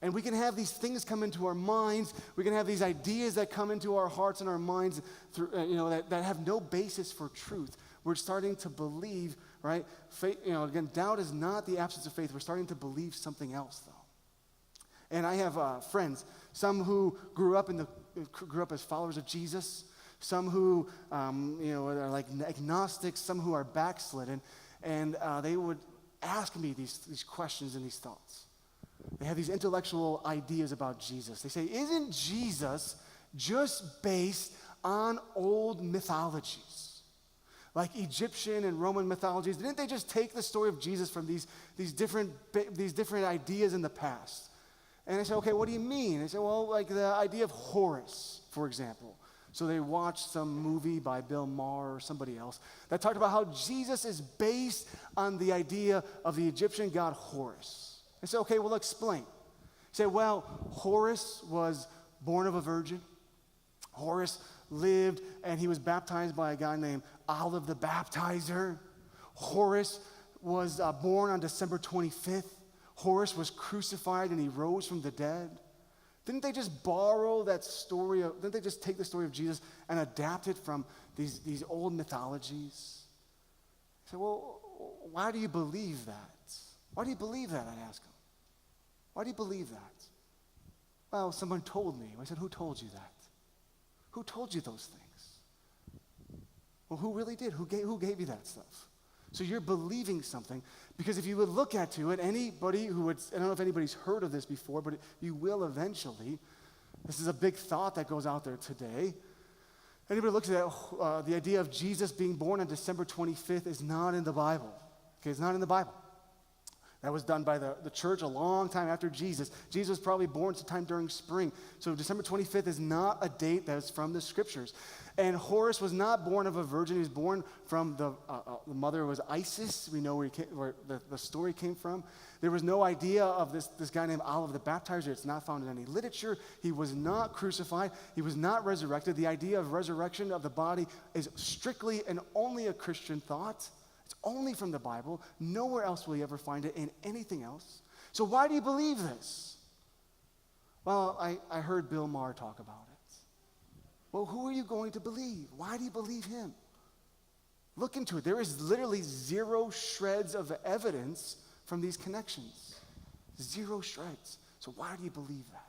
And we can have these things come into our minds. We can have these ideas that come into our hearts and our minds through, that have no basis for truth. We're starting to believe, right? Faith, again, doubt is not the absence of faith. We're starting to believe something else, though. And I have friends, some who grew up as followers of Jesus, some who, are like agnostics, some who are backslidden, and they would ask me these questions and these thoughts. They have these intellectual ideas about Jesus. They say, isn't Jesus just based on old mythologies? Like Egyptian and Roman mythologies, didn't they just take the story of Jesus from these different ideas in the past? And I said, okay, what do you mean? They said, well, like the idea of Horus, for example. So they watched some movie by Bill Maher or somebody else that talked about how Jesus is based on the idea of the Egyptian god Horus. I said, okay, well, explain. He said, well, Horus was born of a virgin. Horus lived and he was baptized by a guy named Olive the Baptizer. Horus was born on December 25th. Horus was crucified and he rose from the dead. Didn't they just borrow that story? Didn't they just take the story of Jesus and adapt it from these old mythologies? I said, well, why do you believe that? Why do you believe that, I asked him. Why do you believe that? Well, someone told me. I said, who told you that? Who told you those things? Well, who really did? Who gave you that stuff? So you're believing something, because if you would look at it, anybody who would, I don't know if anybody's heard of this before, but you will eventually. This is a big thought that goes out there today. Anybody looks at the idea of Jesus being born on December 25th is not in the Bible. Okay, it's not in the Bible. That was done by the church a long time after Jesus. Jesus was probably born sometime during spring. So December 25th is not a date that is from the scriptures. And Horus was not born of a virgin. He was born from the mother was Isis. We know where the story came from. There was no idea of this guy named Olive the Baptizer. It's not found in any literature. He was not crucified. He was not resurrected. The idea of resurrection of the body is strictly and only a Christian thought. It's only from the Bible. Nowhere else will you ever find it in anything else. So why do you believe this? Well, I heard Bill Maher talk about it. Well, who are you going to believe? Why do you believe him? Look into it. There is literally zero shreds of evidence from these connections. Zero shreds. So why do you believe that?